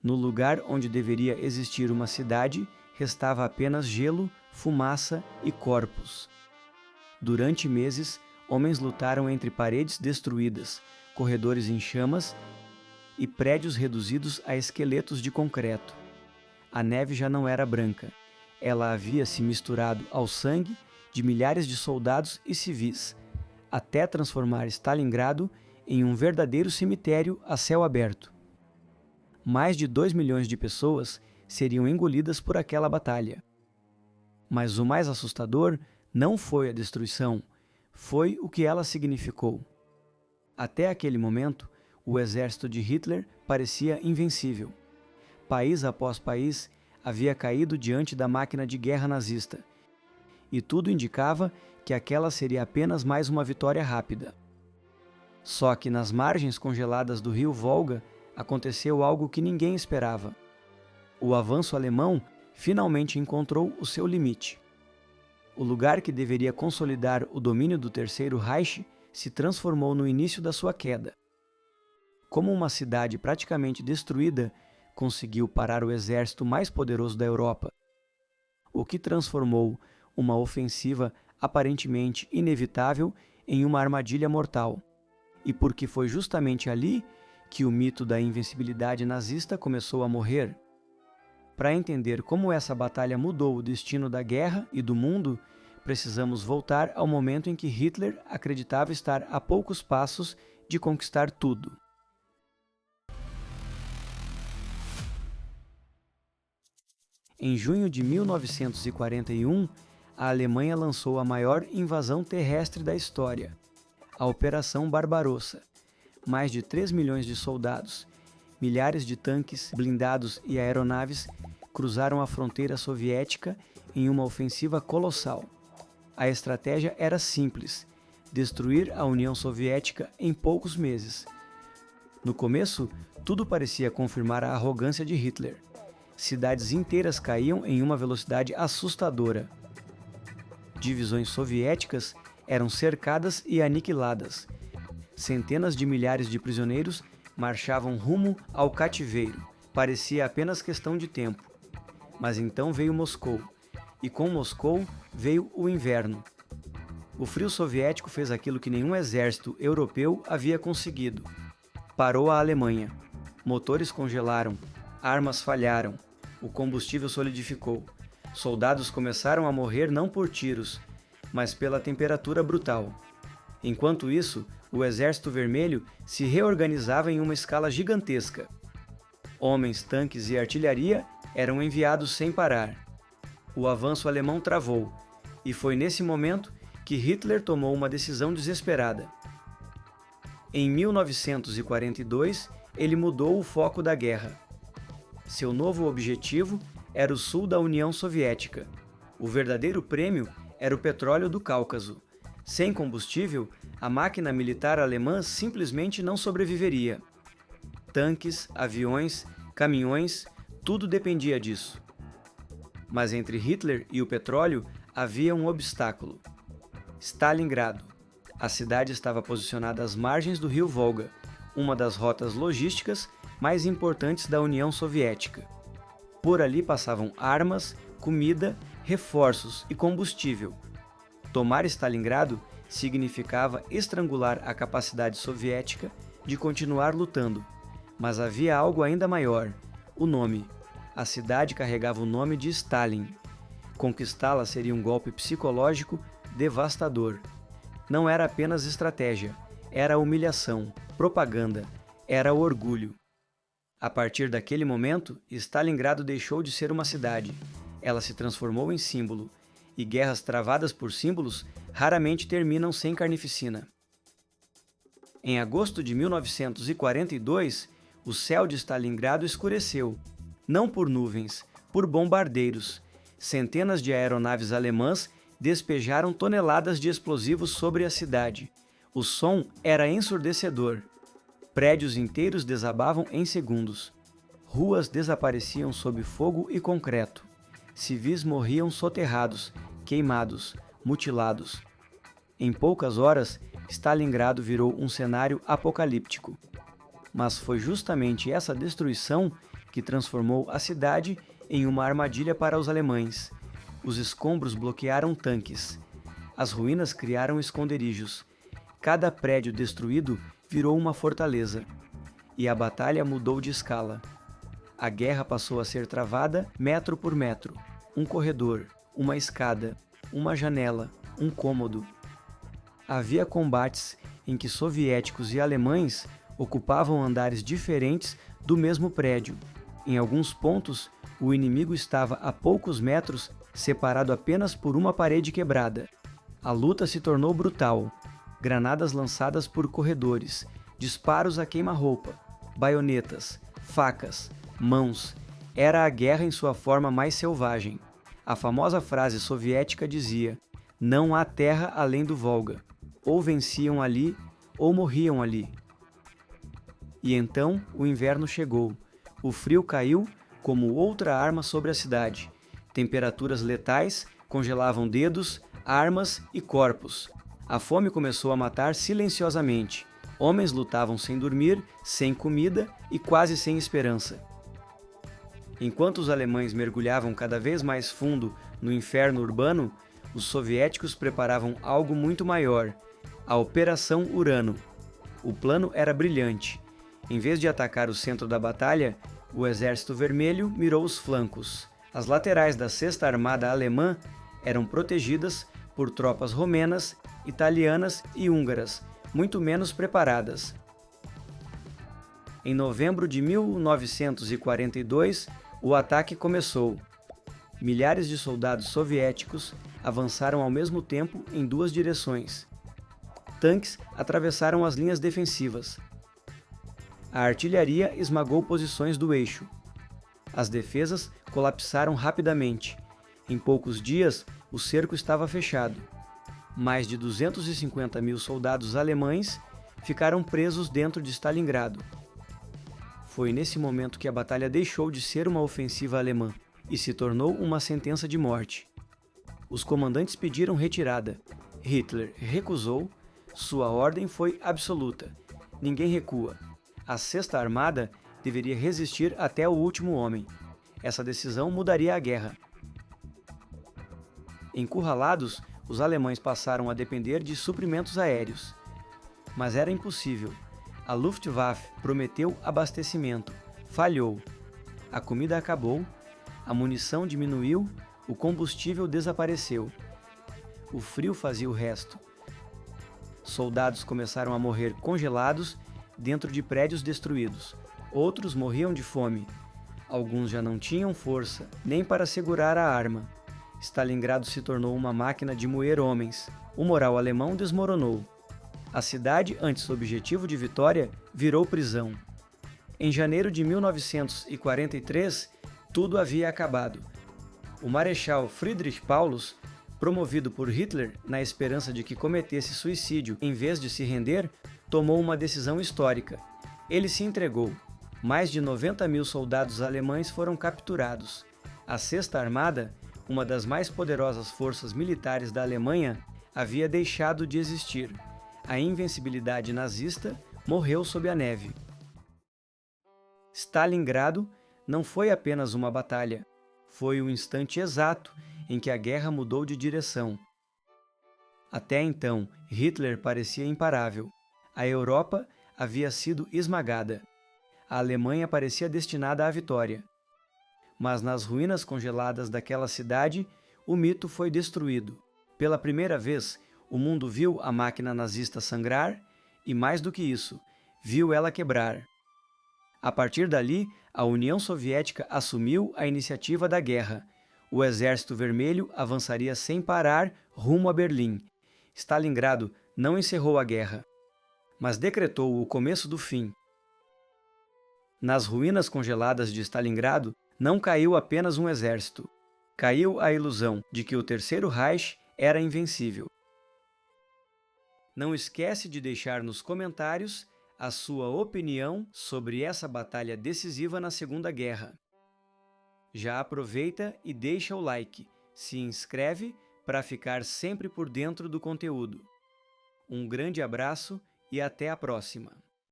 No lugar onde deveria existir uma cidade, restava apenas gelo, fumaça e corpos. Durante meses, homens lutaram entre paredes destruídas, corredores em chamas e prédios reduzidos a esqueletos de concreto. A neve já não era branca. Ela havia se misturado ao sangue de milhares de soldados e civis, até transformar Stalingrado em um verdadeiro cemitério a céu aberto. Mais de 2 milhões de pessoas seriam engolidas por aquela batalha. Mas o mais assustador não foi a destruição, foi o que ela significou. Até aquele momento, o exército de Hitler parecia invencível. País após país havia caído diante da máquina de guerra nazista, e tudo indicava que aquela seria apenas mais uma vitória rápida. Só que nas margens congeladas do rio Volga aconteceu algo que ninguém esperava. O avanço alemão finalmente encontrou o seu limite. O lugar que deveria consolidar o domínio do Terceiro Reich se transformou no início da sua queda. Como uma cidade praticamente destruída conseguiu parar o exército mais poderoso da Europa, o que transformou uma ofensiva aparentemente inevitável em uma armadilha mortal, e porque foi justamente ali que o mito da invencibilidade nazista começou a morrer. Para entender como essa batalha mudou o destino da guerra e do mundo, precisamos voltar ao momento em que Hitler acreditava estar a poucos passos de conquistar tudo. Em junho de 1941, a Alemanha lançou a maior invasão terrestre da história, a Operação Barbarossa. Mais de 3 milhões de soldados, milhares de tanques, blindados e aeronaves cruzaram a fronteira soviética em uma ofensiva colossal. A estratégia era simples: destruir a União Soviética em poucos meses. No começo, tudo parecia confirmar a arrogância de Hitler. Cidades inteiras caíam em uma velocidade assustadora. Divisões soviéticas eram cercadas e aniquiladas. Centenas de milhares de prisioneiros marchavam rumo ao cativeiro. Parecia apenas questão de tempo. Mas então veio Moscou, e com Moscou veio o inverno. O frio soviético fez aquilo que nenhum exército europeu havia conseguido. Parou a Alemanha. Motores congelaram, armas falharam, o combustível solidificou. Soldados começaram a morrer não por tiros, mas pela temperatura brutal. Enquanto isso, o Exército Vermelho se reorganizava em uma escala gigantesca. Homens, tanques e artilharia eram enviados sem parar. O avanço alemão travou, e foi nesse momento que Hitler tomou uma decisão desesperada. Em 1942, ele mudou o foco da guerra. Seu novo objetivo era o sul da União Soviética. O verdadeiro prêmio era o petróleo do Cáucaso. Sem combustível, a máquina militar alemã simplesmente não sobreviveria. Tanques, aviões, caminhões, tudo dependia disso. Mas entre Hitler e o petróleo havia um obstáculo: Stalingrado. A cidade estava posicionada às margens do rio Volga, uma das rotas logísticas mais importantes da União Soviética. Por ali passavam armas, comida, reforços e combustível. Tomar Stalingrado significava estrangular a capacidade soviética de continuar lutando. Mas havia algo ainda maior: o nome. A cidade carregava o nome de Stalin. Conquistá-la seria um golpe psicológico devastador. Não era apenas estratégia, era humilhação, propaganda, era orgulho. A partir daquele momento, Stalingrado deixou de ser uma cidade. Ela se transformou em símbolo, e guerras travadas por símbolos raramente terminam sem carnificina. Em agosto de 1942, o céu de Stalingrado escureceu, não por nuvens, por bombardeiros. Centenas de aeronaves alemãs despejaram toneladas de explosivos sobre a cidade. O som era ensurdecedor. Prédios inteiros desabavam em segundos. Ruas desapareciam sob fogo e concreto. Civis morriam soterrados, queimados, mutilados. Em poucas horas, Stalingrado virou um cenário apocalíptico. Mas foi justamente essa destruição que transformou a cidade em uma armadilha para os alemães. Os escombros bloquearam tanques. As ruínas criaram esconderijos. Cada prédio destruído virou uma fortaleza. E a batalha mudou de escala. A guerra passou a ser travada metro por metro. Um corredor, uma escada, uma janela, um cômodo. Havia combates em que soviéticos e alemães ocupavam andares diferentes do mesmo prédio. Em alguns pontos, o inimigo estava a poucos metros, separado apenas por uma parede quebrada. A luta se tornou brutal. Granadas lançadas por corredores, disparos a queima-roupa, baionetas, facas, mãos. Era a guerra em sua forma mais selvagem. A famosa frase soviética dizia: "Não há terra além do Volga. Ou venciam ali, ou morriam ali." E então o inverno chegou. O frio caiu como outra arma sobre a cidade. Temperaturas letais congelavam dedos, armas e corpos. A fome começou a matar silenciosamente. Homens lutavam sem dormir, sem comida e quase sem esperança. Enquanto os alemães mergulhavam cada vez mais fundo no inferno urbano, os soviéticos preparavam algo muito maior: a Operação Urano. O plano era brilhante. Em vez de atacar o centro da batalha, o Exército Vermelho mirou os flancos. As laterais da 6ª Armada Alemã eram protegidas por tropas romenas, italianas e húngaras, muito menos preparadas. Em novembro de 1942, o ataque começou. Milhares de soldados soviéticos avançaram ao mesmo tempo em duas direções. Tanques atravessaram as linhas defensivas. A artilharia esmagou posições do eixo. As defesas colapsaram rapidamente. Em poucos dias, o cerco estava fechado. Mais de 250 mil soldados alemães ficaram presos dentro de Stalingrado. Foi nesse momento que a batalha deixou de ser uma ofensiva alemã e se tornou uma sentença de morte. Os comandantes pediram retirada. Hitler recusou. Sua ordem foi absoluta: ninguém recua. A 6ª Armada deveria resistir até o último homem. Essa decisão mudaria a guerra. Encurralados, os alemães passaram a depender de suprimentos aéreos. Mas era impossível. A Luftwaffe prometeu abastecimento. Falhou. A comida acabou, a munição diminuiu, o combustível desapareceu. O frio fazia o resto. Soldados começaram a morrer congelados dentro de prédios destruídos. Outros morriam de fome. Alguns já não tinham força nem para segurar a arma. Stalingrado se tornou uma máquina de moer homens. O moral alemão desmoronou. A cidade, antes objetivo de vitória, virou prisão. Em janeiro de 1943, tudo havia acabado. O marechal Friedrich Paulus, promovido por Hitler na esperança de que cometesse suicídio em vez de se render, tomou uma decisão histórica. Ele se entregou. Mais de 90 mil soldados alemães foram capturados. A 6ª Armada, uma das mais poderosas forças militares da Alemanha, havia deixado de existir. A invencibilidade nazista morreu sob a neve. Stalingrado não foi apenas uma batalha. Foi o instante exato em que a guerra mudou de direção. Até então, Hitler parecia imparável. A Europa havia sido esmagada. A Alemanha parecia destinada à vitória. Mas nas ruínas congeladas daquela cidade, o mito foi destruído. Pela primeira vez, o mundo viu a máquina nazista sangrar e, mais do que isso, viu ela quebrar. A partir dali, a União Soviética assumiu a iniciativa da guerra. O Exército Vermelho avançaria sem parar rumo a Berlim. Stalingrado não encerrou a guerra, mas decretou o começo do fim. Nas ruínas congeladas de Stalingrado, não caiu apenas um exército. Caiu a ilusão de que o Terceiro Reich era invencível. Não esquece de deixar nos comentários a sua opinião sobre essa batalha decisiva na Segunda Guerra. Já aproveita e deixa o like, se inscreve para ficar sempre por dentro do conteúdo. Um grande abraço e até a próxima!